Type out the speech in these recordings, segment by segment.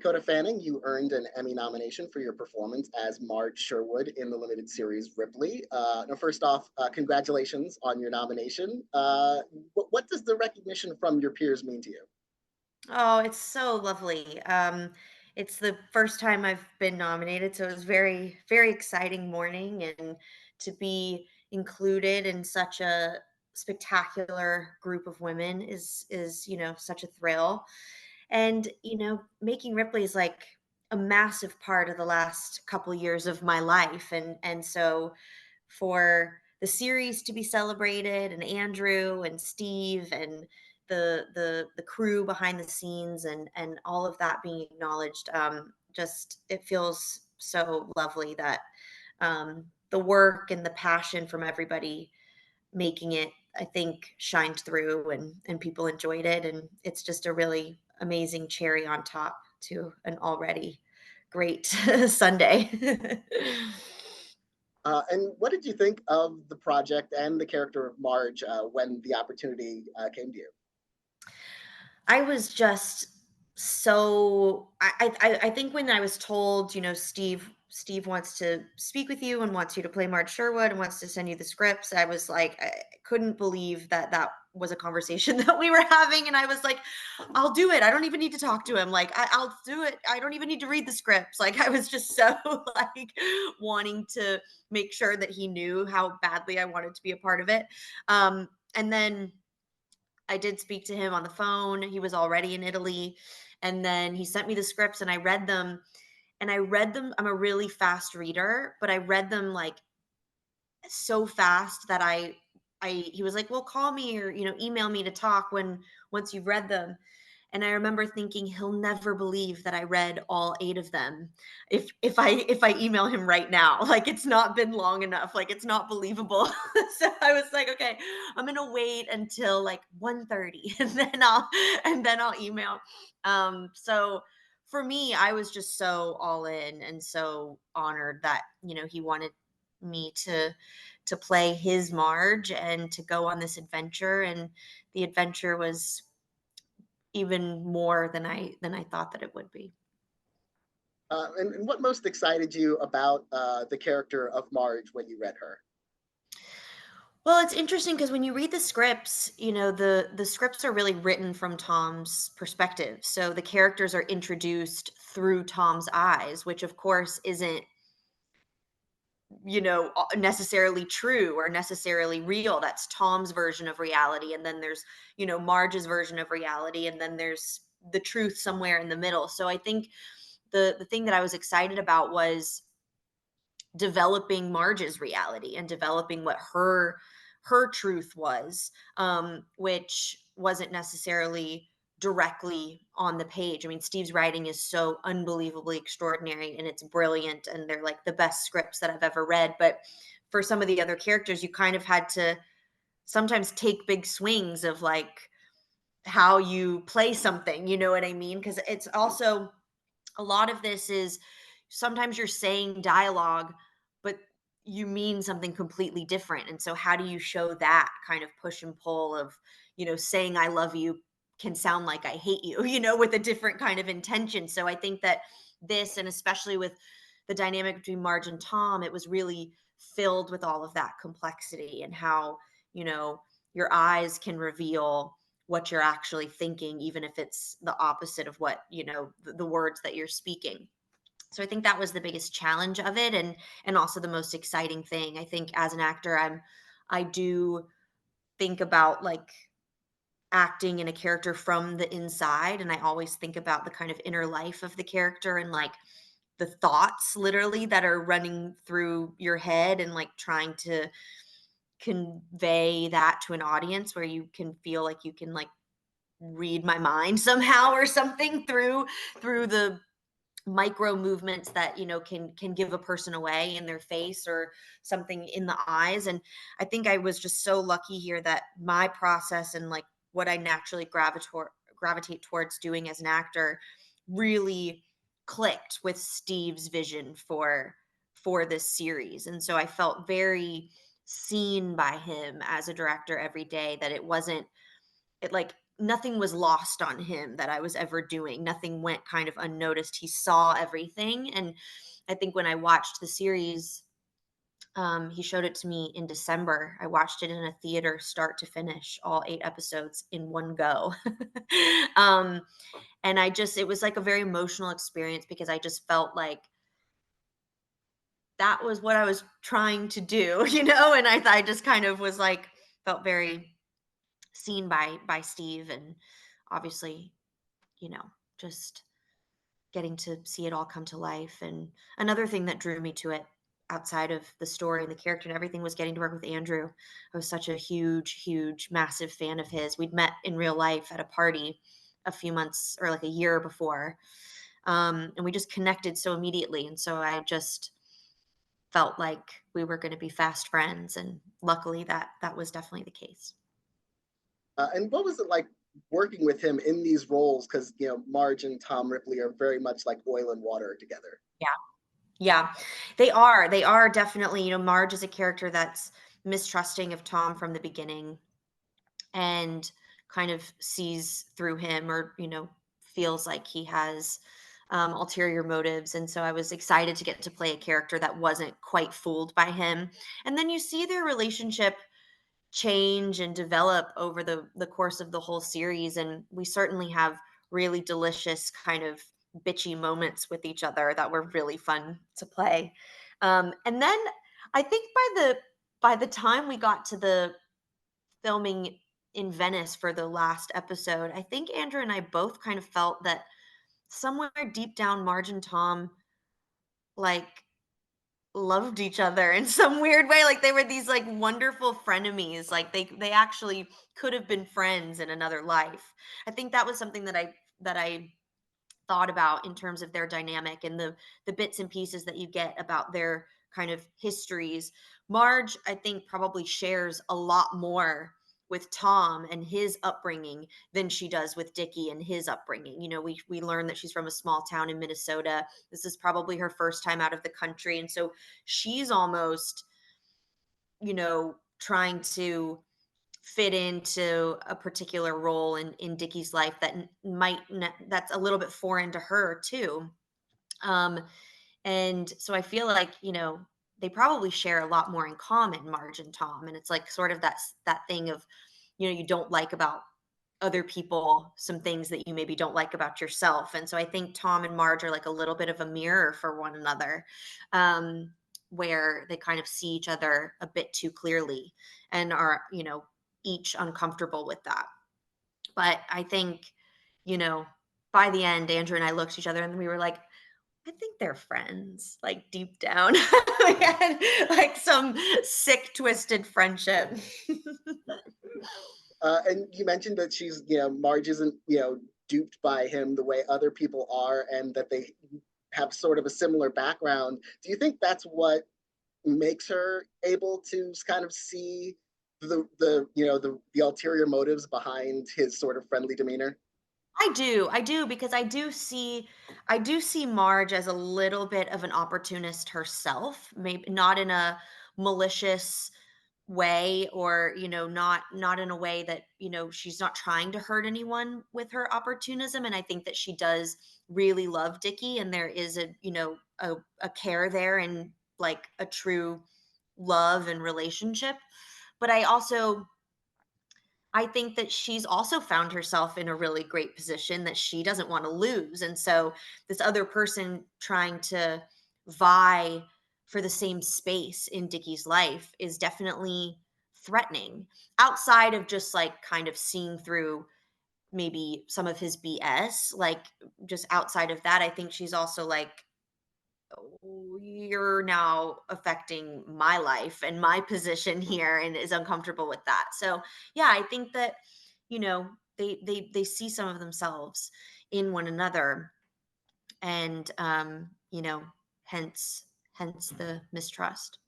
Dakota Fanning, you earned an Emmy nomination for your performance as Marge Sherwood in the limited series Ripley. Now, first off, congratulations on your nomination. What does the recognition from your peers mean to you? Oh, it's so lovely. It's the first time I've been nominated, so it was very, very exciting morning, and to be included in such a spectacular group of women is such a thrill. And making Ripley is like a massive part of the last couple years of my life, and so for the series to be celebrated, and Andrew and Steve and the crew behind the scenes, and all of that being acknowledged, just it feels so lovely that the work and the passion from everybody making it, I think, shined through, and people enjoyed it, and it's just a really amazing cherry on top to an already great Sunday. And what did you think of the project and the character of Marge when the opportunity came to you? I was just so I think when I was told, Steve wants to speak with you and wants you to play Marge Sherwood and wants to send you the scripts, I was like, I couldn't believe that that was a conversation that we were having, and I was like, I'll do it. I don't even need to talk to him. Like, I'll do it. I don't even need to read the scripts. Like, I was just so like wanting to make sure that he knew how badly I wanted to be a part of it. And then I did speak to him on the phone. He was already in Italy. And then he sent me the scripts and I read them. And I read them. I'm a really fast reader, but I read them like so fast that he was like, "Well, call me or, email me to talk once you've read them." And I remember thinking he'll never believe that I read all 8 of them if I email him right now. Like, it's not been long enough. Like, it's not believable. So I was like, "Okay, I'm going to wait until like 1:30 and then I'll email." So for me, I was just so all in and so honored that, he wanted me to play his Marge and to go on this adventure, and the adventure was even more than I thought that it would be. And what most excited you about the character of Marge when you read her? Well, it's interesting because when you read the scripts, the scripts are really written from Tom's perspective. So the characters are introduced through Tom's eyes, which of course isn't necessarily true or necessarily real. That's Tom's version of reality. And then there's, Marge's version of reality. And then there's the truth somewhere in the middle. So I think the thing that I was excited about was developing Marge's reality and developing what her truth was, which wasn't necessarily directly on the page. I mean, Steve's writing is so unbelievably extraordinary and it's brilliant, and they're like the best scripts that I've ever read. But for some of the other characters, you kind of had to sometimes take big swings of like how you play something, you know what I mean? Because it's also a lot of this is sometimes you're saying dialogue, but you mean something completely different. And so, how do you show that kind of push and pull of, saying I love you can sound like I hate you, with a different kind of intention. So, I think that this, and especially with the dynamic between Marge and Tom, it was really filled with all of that complexity and how, you know, your eyes can reveal what you're actually thinking, even if it's the opposite of what, the words that you're speaking. So I think that was the biggest challenge of it, and also the most exciting thing. I think as an actor, I do think about like acting in a character from the inside, and I always think about the kind of inner life of the character and like the thoughts literally that are running through your head, and like trying to convey that to an audience where you can feel like you can like read my mind somehow or something through the micro movements that can give a person away in their face or something in the eyes. And I think I was just so lucky here that my process and like what I naturally gravitate towards doing as an actor really clicked with Steve's vision for this series. And so I felt very seen by him as a director every day, that it wasn't it like nothing was lost on him that I was ever doing. Nothing went kind of unnoticed. He saw everything. And I think when I watched the series, he showed it to me in December. I watched it in a theater, start to finish, all 8 episodes in one go. um, and it was like a very emotional experience because I just felt like that was what I was trying to do, and I just kind of was like, felt very seen by Steve, and obviously, you know, just getting to see it all come to life. And another thing that drew me to it outside of the story and the character and everything was getting to work with Andrew. I was such a huge, massive fan of his. We'd met in real life at a party a few months or like a year before. And we just connected so immediately. And so I just felt like we were going to be fast friends. And luckily that was definitely the case. And what was it like working with him in these roles? Because Marge and Tom Ripley are very much like oil and water together. Yeah. Yeah, they are. They are definitely, Marge is a character that's mistrusting of Tom from the beginning and kind of sees through him, or, feels like he has ulterior motives. And so I was excited to get to play a character that wasn't quite fooled by him. And then you see their relationship change and develop over the course of the whole series, and we certainly have really delicious kind of bitchy moments with each other that were really fun to play. And then I think by the time we got to the filming in Venice for the last episode, I think Andrew and I both kind of felt that somewhere deep down Marge and Tom like loved each other in some weird way. Like they were these like wonderful frenemies. Like they actually could have been friends in another life. I think that was something that I thought about in terms of their dynamic and the bits and pieces that you get about their kind of histories. Marge, I think, probably shares a lot more with Tom and his upbringing than she does with Dickie and his upbringing. We learn that she's from a small town in Minnesota. This is probably her first time out of the country, and so she's almost, trying to fit into a particular role in Dickie's life that that's a little bit foreign to her too. Um, and so I feel like, they probably share a lot more in common, Marge and Tom. And it's like sort of that thing of, you don't like about other people some things that you maybe don't like about yourself. And so I think Tom and Marge are like a little bit of a mirror for one another, where they kind of see each other a bit too clearly and are, each uncomfortable with that. But I think, you know, by the end, Andrew and I looked at each other and we were like, I think they're friends, like deep down. We had like some sick, twisted friendship. And you mentioned that Marge isn't, duped by him the way other people are, and that they have sort of a similar background. Do you think that's what makes her able to kind of see the ulterior motives behind his sort of friendly demeanor? I do, because I do see Marge as a little bit of an opportunist herself, maybe not in a malicious way, or not in a way that she's not trying to hurt anyone with her opportunism. And I think that she does really love Dickie, and there is a care there, and like a true love and relationship. But I think that she's also found herself in a really great position that she doesn't want to lose. And so this other person trying to vie for the same space in Dickie's life is definitely threatening, outside of just like kind of seeing through maybe some of his BS. Like, just outside of that, I think she's also like, "Oh, you're now affecting my life and my position here," and is uncomfortable with that. So yeah, I think that they see some of themselves in one another, and hence the mistrust.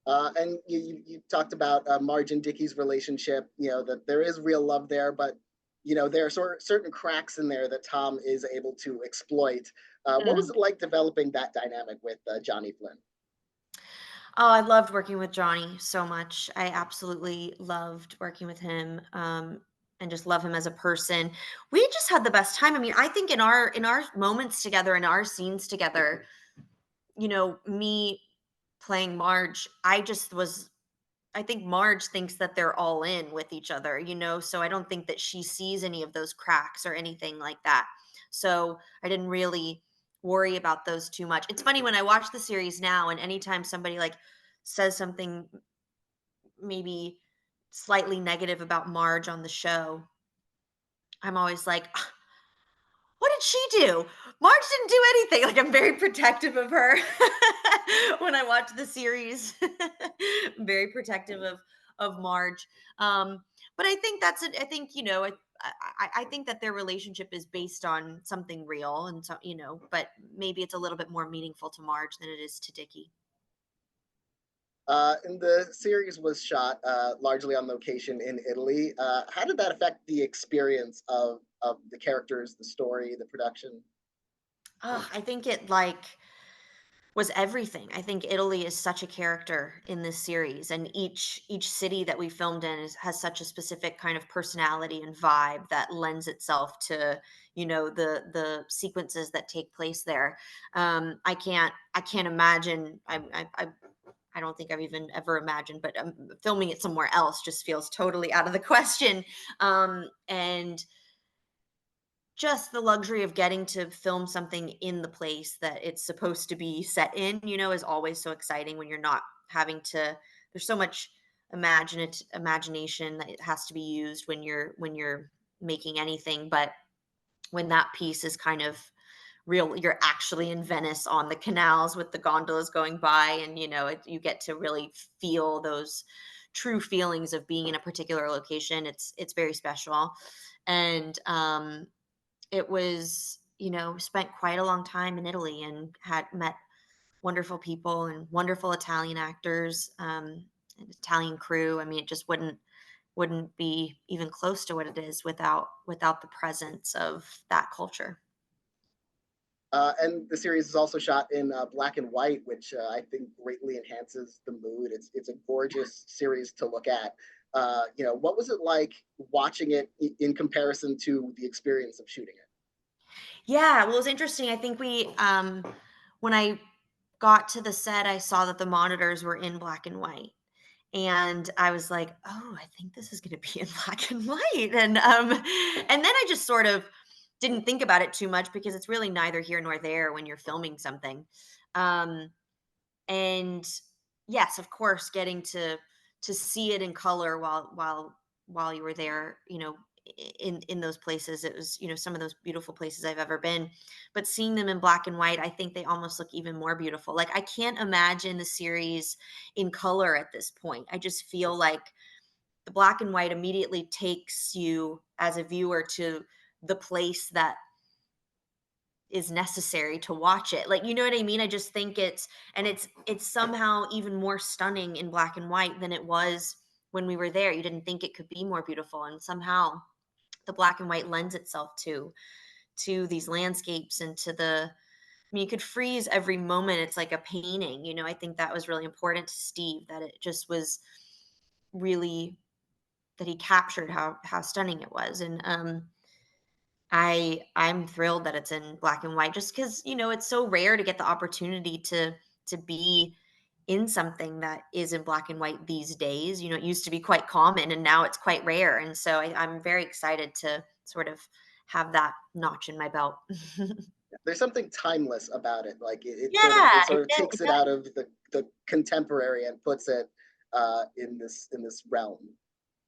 And you talked about Marge and Dickie's relationship. That there is real love there, but there are certain cracks in there that Tom is able to exploit. What was Mm. it like developing that dynamic with Johnny Flynn? Oh, I loved working with Johnny so much. I absolutely loved working with him. and just love him as a person. We just had the best time. I mean, I think in our moments together, in our scenes together, me playing Marge, I think Marge thinks that they're all in with each other, so I don't think that she sees any of those cracks or anything like that. So I didn't really worry about those too much. It's funny when I watch the series now, and anytime somebody like says something maybe slightly negative about Marge on the show, I'm always like, what did she do? Marge didn't do anything. Like, I'm very protective of her when I watch the series. I'm very protective of Marge. But I think that's it. I think, I think that their relationship is based on something real, and so, but maybe it's a little bit more meaningful to Marge than it is to Dickie. And the series was shot largely on location in Italy. How did that affect the experience of the characters, the story, the production? I think it was everything. I think Italy is such a character in this series, and each city that we filmed in has such a specific kind of personality and vibe that lends itself to the sequences that take place there. I can't imagine. I don't think I've even ever imagined, but filming it somewhere else just feels totally out of the question. And just the luxury of getting to film something in the place that it's supposed to be set in, is always so exciting when you're not having to there's so much imagination that it has to be used when you're making anything, but when that piece is kind of real, you're actually in Venice on the canals with the gondolas going by, and you get to really feel those true feelings of being in a particular location. It's very special. And it was, spent quite a long time in Italy and had met wonderful people and wonderful Italian actors, and Italian crew. I mean, it just wouldn't be even close to what it is without the presence of that culture. And the series is also shot in black and white, which I think greatly enhances the mood. It's a gorgeous series to look at. What was it like watching it in comparison to the experience of shooting it? Yeah, well, it was interesting. I think when I got to the set, I saw that the monitors were in black and white. And I was like, "Oh, I think this is gonna be in black and white." And then I just sort of didn't think about it too much because it's really neither here nor there when you're filming something. Um, and yes, of course, getting to see it in color while you were there, in those places, it was, some of those beautiful places I've ever been. But seeing them in black and white, I think they almost look even more beautiful. Like, I can't imagine the series in color at this point. I just feel like the black and white immediately takes you as a viewer to the place that is necessary to watch it. Like, you know what I mean? I just think it's somehow even more stunning in black and white than it was when we were there. You didn't think it could be more beautiful, and somehow the black and white lends itself to these landscapes and to the I mean, you could freeze every moment. It's like a painting. I think that was really important to Steve, that it just was really that he captured how stunning it was. And I'm thrilled that it's in black and white, just because it's so rare to get the opportunity to be in something that is in black and white these days. It used to be quite common, and now it's quite rare. And so I'm very excited to sort of have that notch in my belt. There's something timeless about it. Like it sort of Yeah, it sort of takes it out of the contemporary and puts it in this realm.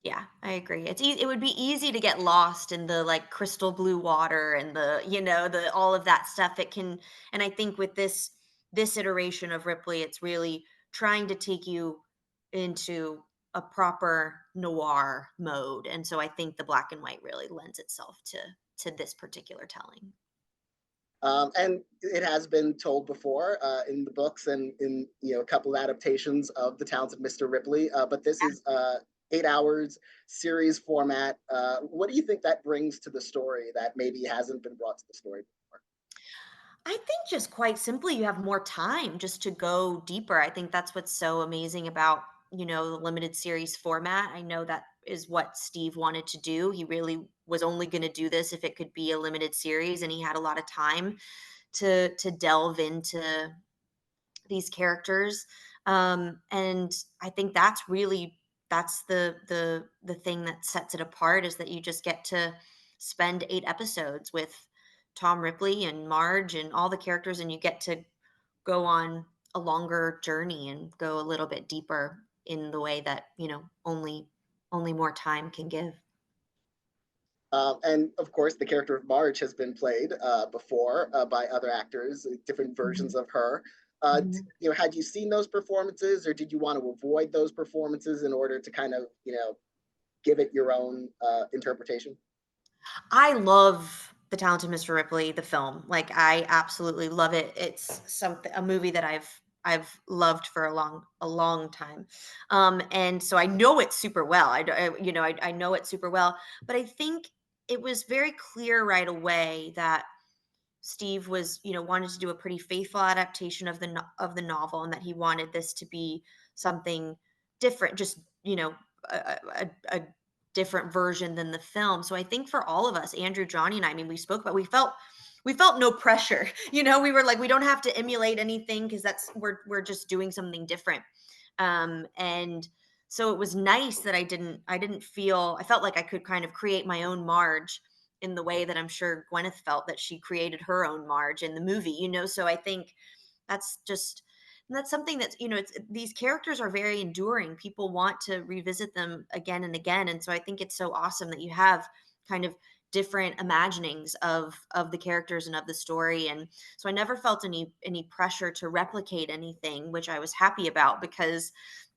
yeah, I agree. It would be easy to get lost in the like crystal blue water and the all of that stuff. And I think with this iteration of Ripley, it's really trying to take you into a proper noir mode. And so I think the black and white really lends itself to this particular telling. And it has been told before in the books and in a couple of adaptations of The Talented Mr. Ripley. But this is 8 hours series format. What do you think that brings to the story that maybe hasn't been brought to the story before? I think just quite simply, you have more time just to go deeper. I think that's what's so amazing about, the limited series format. I know that is what Steve wanted to do. He really was only going to do this if it could be a limited series, and he had a lot of time to delve into these characters. And I think that's the thing that sets it apart, is that you just get to spend 8 episodes with Tom Ripley and Marge and all the characters, and you get to go on a longer journey and go a little bit deeper in the way that, only more time can give. And of course, the character of Marge has been played before by other actors, different versions Mhm. of her. Mhm. Had you seen those performances, or did you want to avoid those performances in order to kind of, give it your own interpretation? I love The Talented Mr. Ripley, the film. Like, I absolutely love it. It's a movie that I've loved for a long time. And so I know it super well. I know it super well, but I think it was very clear right away that Steve was, wanted to do a pretty faithful adaptation of of the novel, and that he wanted this to be something different, just, a different version than the film. So I think for all of us, Andrew, Johnny, and I mean, we felt no pressure. We were like, we don't have to emulate anything, because we're just doing something different. And so it was nice that I felt like I could kind of create my own Marge in the way that I'm sure Gwyneth felt that she created her own Marge in the movie. So I think that's just that's something that's, these characters are very enduring. People want to revisit them again and again. And so I think it's so awesome that you have kind of different imaginings of the characters and of the story. And so I never felt any pressure to replicate anything, which I was happy about, because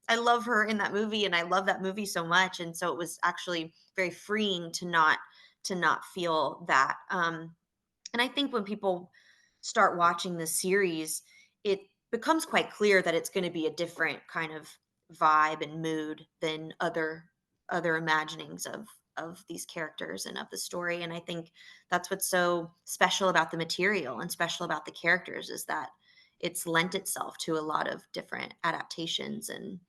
I love her in that movie and I love that movie so much. And so it was actually very freeing to not feel that. And I think when people start watching the series, it becomes quite clear that it's going to be a different kind of vibe and mood than other imaginings of these characters and of the story. And I think that's what's so special about the material and special about the characters, is that it's lent itself to a lot of different adaptations. And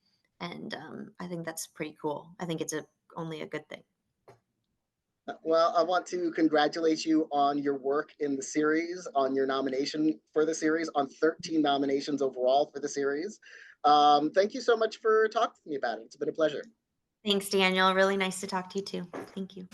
I think that's pretty cool. I think it's only a good thing. Well, I want to congratulate you on your work in the series, on your nomination for the series, on 13 nominations overall for the series. Thank you so much for talking to me about it. It's been a pleasure. Thanks, Daniel. Really nice to talk to you too. Thank you.